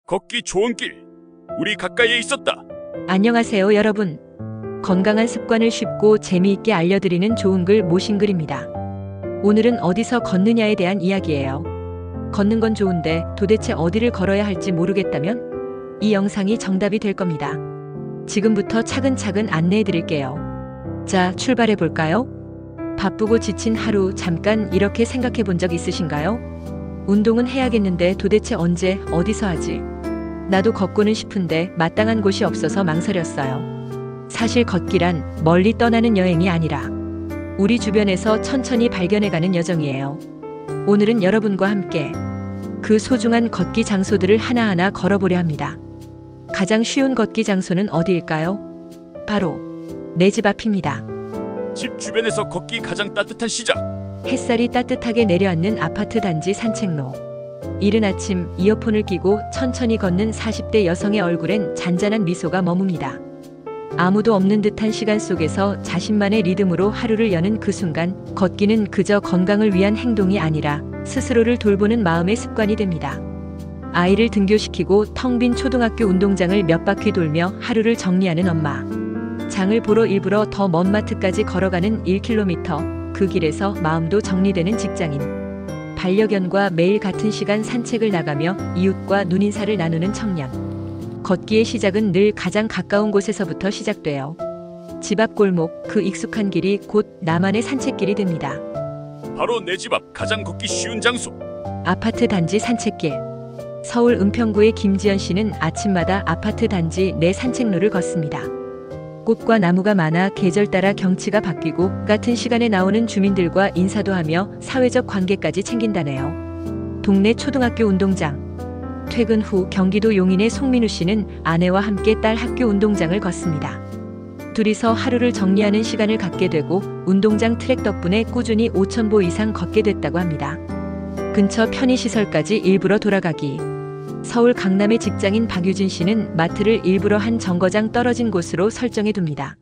걷기 좋은 길. 우리 가까이에 있었다. 안녕하세요, 여러분. 건강한 습관을 쉽고 재미있게 알려드리는 좋은 글 모신글입니다. 오늘은 어디서 걷느냐에 대한 이야기예요. 걷는 건 좋은데 도대체 어디를 걸어야 할지 모르겠다면 이 영상이 정답이 될 겁니다. 지금부터 차근차근 안내해 드릴게요. 자, 출발해 볼까요? 바쁘고 지친 하루 잠깐 이렇게 생각해 본 적 있으신가요? 운동은 해야겠는데 도대체 언제, 어디서 하지? 나도 걷고는 싶은데 마땅한 곳이 없어서 망설였어요. 사실 걷기란 멀리 떠나는 여행이 아니라 우리 주변에서 천천히 발견해가는 여정이에요. 오늘은 여러분과 함께 그 소중한 걷기 장소들을 하나하나 걸어보려 합니다. 가장 쉬운 걷기 장소는 어디일까요? 바로 내 집 앞입니다. 집 주변에서 걷기 가장 따뜻한 시작. 햇살이 따뜻하게 내려앉는 아파트 단지 산책로. 이른 아침 이어폰을 끼고 천천히 걷는 40대 여성의 얼굴엔 잔잔한 미소가 머뭅니다. 아무도 없는 듯한 시간 속에서 자신만의 리듬으로 하루를 여는 그 순간, 걷기는 그저 건강을 위한 행동이 아니라 스스로를 돌보는 마음의 습관이 됩니다. 아이를 등교시키고 텅 빈 초등학교 운동장을 몇 바퀴 돌며 하루를 정리하는 엄마. 장을 보러 일부러 더 먼 마트까지 걸어가는 1km, 그 길에서 마음도 정리되는 직장인. 반려견과 매일 같은 시간 산책을 나가며 이웃과 눈인사를 나누는 청년. 걷기의 시작은 늘 가장 가까운 곳에서부터 시작돼요. 집 앞 골목, 그 익숙한 길이 곧 나만의 산책길이 됩니다. 바로 내 집 앞 가장 걷기 쉬운 장소. 아파트 단지 산책길. 서울 은평구의 김지연 씨는 아침마다 아파트 단지 내 산책로를 걷습니다. 꽃과 나무가 많아 계절 따라 경치가 바뀌고 같은 시간에 나오는 주민들과 인사도 하며 사회적 관계까지 챙긴다네요. 동네 초등학교 운동장. 퇴근 후 경기도 용인의 송민우 씨는 아내와 함께 딸 학교 운동장을 걷습니다. 둘이서 하루를 정리하는 시간을 갖게 되고 운동장 트랙 덕분에 꾸준히 5,000보 이상 걷게 됐다고 합니다. 근처 편의시설까지 일부러 돌아가기. 서울 강남의 직장인 박유진 씨는 마트를 일부러 한 정거장 떨어진 곳으로 설정해 둡니다.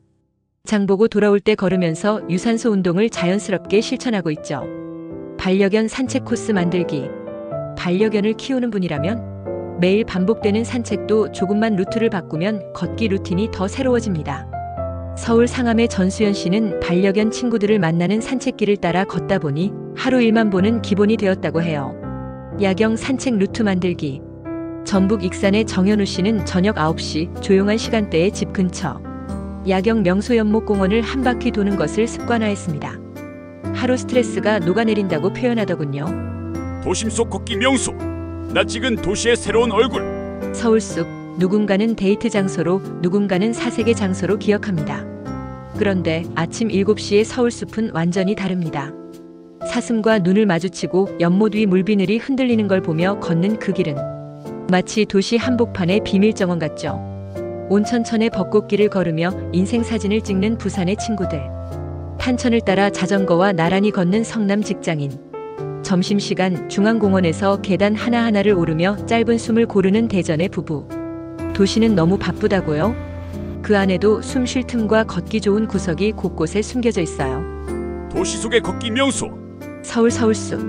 장 보고 돌아올 때 걸으면서 유산소 운동을 자연스럽게 실천하고 있죠. 반려견 산책 코스 만들기. 반려견을 키우는 분이라면 매일 반복되는 산책도 조금만 루트를 바꾸면 걷기 루틴이 더 새로워집니다. 서울 상암의 전수연 씨는 반려견 친구들을 만나는 산책길을 따라 걷다 보니 하루 1만 보는 기본이 되었다고 해요. 야경 산책 루트 만들기. 전북 익산의 정현우 씨는 저녁 9시 조용한 시간대에 집 근처 야경 명소 연목공원을 한 바퀴 도는 것을 습관화했습니다. 하루 스트레스가 녹아내린다고 표현하더군요. 도심 속 걷기 명소. 나 찍은 도시의 새로운 얼굴. 서울 숲. 누군가는 데이트 장소로, 누군가는 사색의 장소로 기억합니다. 그런데 아침 7시의 서울 숲은 완전히 다릅니다. 사슴과 눈을 마주치고 연못 위 물비늘이 흔들리는 걸 보며 걷는 그 길은 마치 도시 한복판의 비밀 정원 같죠. 온천천의 벚꽃길을 걸으며 인생 사진을 찍는 부산의 친구들. 탄천을 따라 자전거와 나란히 걷는 성남 직장인. 점심시간 중앙공원에서 계단 하나하나를 오르며 짧은 숨을 고르는 대전의 부부. 도시는 너무 바쁘다고요? 그 안에도 숨 쉴 틈과 걷기 좋은 구석이 곳곳에 숨겨져 있어요. 도시 속의 걷기 명소. 서울 서울숲.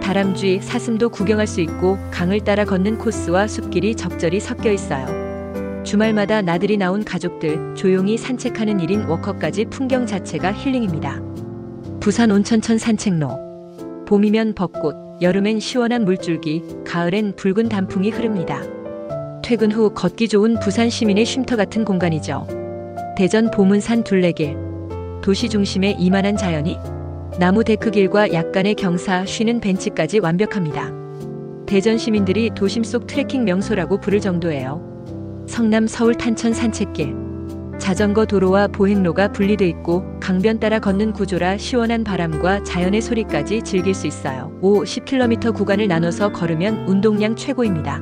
다람쥐, 사슴도 구경할 수 있고 강을 따라 걷는 코스와 숲길이 적절히 섞여 있어요. 주말마다 나들이 나온 가족들, 조용히 산책하는 1인 워커까지 풍경 자체가 힐링입니다. 부산 온천천 산책로. 봄이면 벚꽃, 여름엔 시원한 물줄기, 가을엔 붉은 단풍이 흐릅니다. 퇴근 후 걷기 좋은 부산 시민의 쉼터 같은 공간이죠. 대전 보문산 둘레길. 도시 중심의 이만한 자연이 나무 데크길과 약간의 경사, 쉬는 벤치까지 완벽합니다. 대전 시민들이 도심 속 트레킹 명소라고 부를 정도예요. 성남 서울 탄천 산책길. 자전거 도로와 보행로가 분리돼 있고 강변 따라 걷는 구조라 시원한 바람과 자연의 소리까지 즐길 수 있어요. 10km 구간을 나눠서 걸으면 운동량 최고입니다.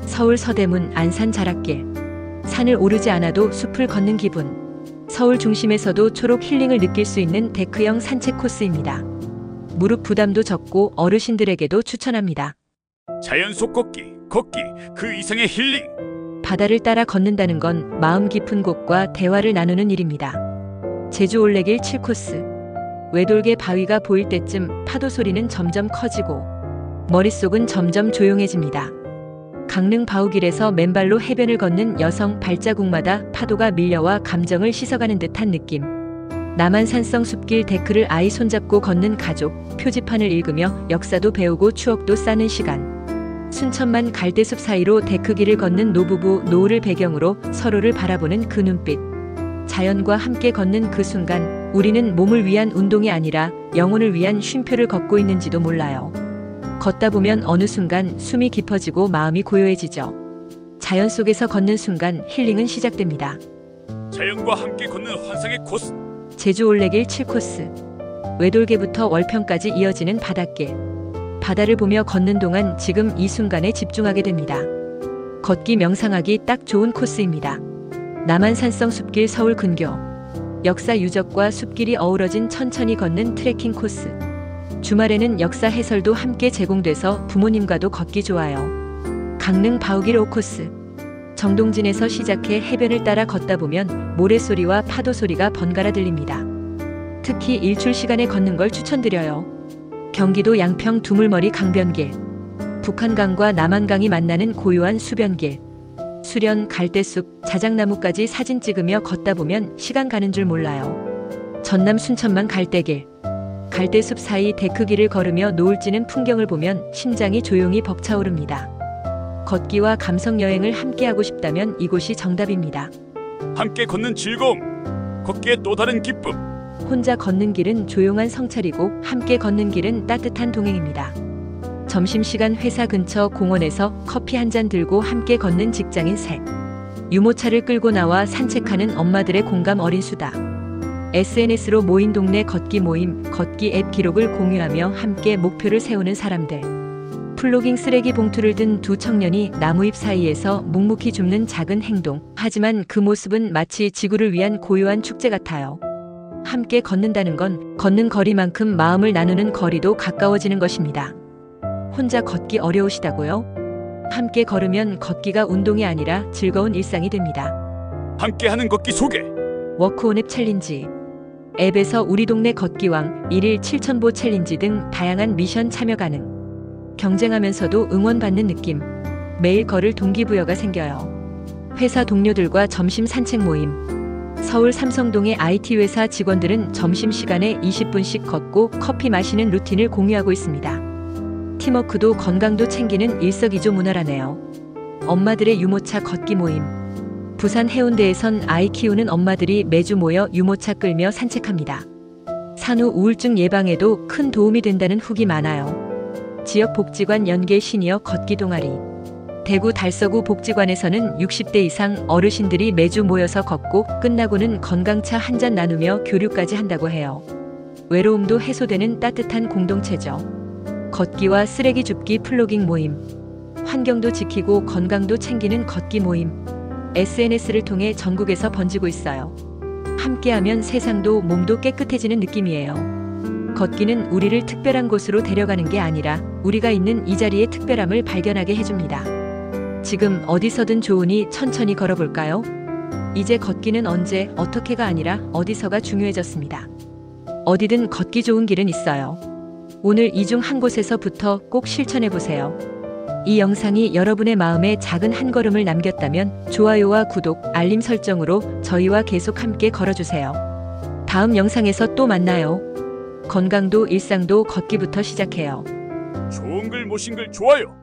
서울 서대문 안산 자락길. 산을 오르지 않아도 숲을 걷는 기분. 서울 중심에서도 초록 힐링을 느낄 수 있는 데크형 산책 코스입니다. 무릎 부담도 적고 어르신들에게도 추천합니다. 자연 속 걷기, 걷기 그 이상의 힐링. 바다를 따라 걷는다는 건 마음 깊은 곳과 대화를 나누는 일입니다. 제주 올레길 7코스. 외돌개 바위가 보일 때쯤 파도 소리는 점점 커지고 머릿속은 점점 조용해집니다. 강릉 바우길에서 맨발로 해변을 걷는 여성 발자국마다 파도가 밀려와 감정을 씻어가는 듯한 느낌. 남한산성 숲길 데크를 아이 손잡고 걷는 가족, 표지판을 읽으며 역사도 배우고 추억도 쌓는 시간. 순천만 갈대숲 사이로 데크길을 걷는 노부부 노을을 배경으로 서로를 바라보는 그 눈빛. 자연과 함께 걷는 그 순간 우리는 몸을 위한 운동이 아니라 영혼을 위한 쉼표를 걷고 있는지도 몰라요. 걷다 보면 어느 순간 숨이 깊어지고 마음이 고요해지죠. 자연 속에서 걷는 순간 힐링은 시작됩니다. 자연과 함께 걷는 환상의 코스. 제주 올레길 7코스. 외돌개부터 월평까지 이어지는 바닷길. 바다를 보며 걷는 동안 지금 이 순간에 집중하게 됩니다. 걷기 명상하기 딱 좋은 코스입니다. 남한산성 숲길 서울 근교. 역사 유적과 숲길이 어우러진 천천히 걷는 트레킹 코스. 주말에는 역사 해설도 함께 제공돼서 부모님과도 걷기 좋아요. 강릉 바우길 5코스. 정동진에서 시작해 해변을 따라 걷다 보면 모래소리와 파도소리가 번갈아 들립니다. 특히 일출 시간에 걷는 걸 추천드려요. 경기도 양평 두물머리 강변길. 북한강과 남한강이 만나는 고요한 수변길. 수련, 갈대숲, 자작나무까지 사진 찍으며 걷다 보면 시간 가는 줄 몰라요. 전남 순천만 갈대길. 갈대숲 사이 데크길을 걸으며 노을 지는 풍경을 보면 심장이 조용히 벅차오릅니다. 걷기와 감성 여행을 함께하고 싶다면 이곳이 정답입니다. 함께 걷는 즐거움. 걷기의 또 다른 기쁨. 혼자 걷는 길은 조용한 성찰이고 함께 걷는 길은 따뜻한 동행입니다. 점심시간 회사 근처 공원에서 커피 한 잔 들고 함께 걷는 직장인 셋. 유모차를 끌고 나와 산책하는 엄마들의 공감 어린 수다. SNS로 모인 동네 걷기 모임, 걷기 앱 기록을 공유하며 함께 목표를 세우는 사람들. 플로깅 쓰레기 봉투를 든 두 청년이 나무잎 사이에서 묵묵히 줍는 작은 행동. 하지만 그 모습은 마치 지구를 위한 고요한 축제 같아요. 함께 걷는다는 건 걷는 거리만큼 마음을 나누는 거리도 가까워지는 것입니다. 혼자 걷기 어려우시다고요? 함께 걸으면 걷기가 운동이 아니라 즐거운 일상이 됩니다. 함께하는 걷기 소개. 워크온앱 챌린지. 앱에서 우리 동네 걷기왕, 1일 7,000보 챌린지 등 다양한 미션 참여 가능. 경쟁하면서도 응원받는 느낌. 매일 걸을 동기부여가 생겨요. 회사 동료들과 점심 산책 모임. 서울 삼성동의 IT 회사 직원들은 점심시간에 20분씩 걷고 커피 마시는 루틴을 공유하고 있습니다. 팀워크도 건강도 챙기는 일석이조 문화라네요. 엄마들의 유모차 걷기 모임. 부산 해운대에선 아이 키우는 엄마들이 매주 모여 유모차 끌며 산책합니다. 산후 우울증 예방에도 큰 도움이 된다는 후기 많아요. 지역 복지관 연계 시니어 걷기 동아리. 대구 달서구 복지관에서는 60대 이상 어르신들이 매주 모여서 걷고 끝나고는 건강차 한 잔 나누며 교류까지 한다고 해요. 외로움도 해소되는 따뜻한 공동체죠. 걷기와 쓰레기 줍기 플로깅 모임. 환경도 지키고 건강도 챙기는 걷기 모임. SNS를 통해 전국에서 번지고 있어요. 함께하면 세상도 몸도 깨끗해지는 느낌이에요. 걷기는 우리를 특별한 곳으로 데려가는 게 아니라 우리가 있는 이 자리의 특별함을 발견하게 해줍니다. 지금 어디서든 좋으니 천천히 걸어볼까요? 이제 걷기는 언제, 어떻게가 아니라 어디서가 중요해졌습니다. 어디든 걷기 좋은 길은 있어요. 오늘 이 중 한 곳에서부터 꼭 실천해보세요. 이 영상이 여러분의 마음에 작은 한 걸음을 남겼다면 좋아요와 구독, 알림 설정으로 저희와 계속 함께 걸어주세요. 다음 영상에서 또 만나요. 건강도 일상도 걷기부터 시작해요. 좋은 글 모신 글 좋아요.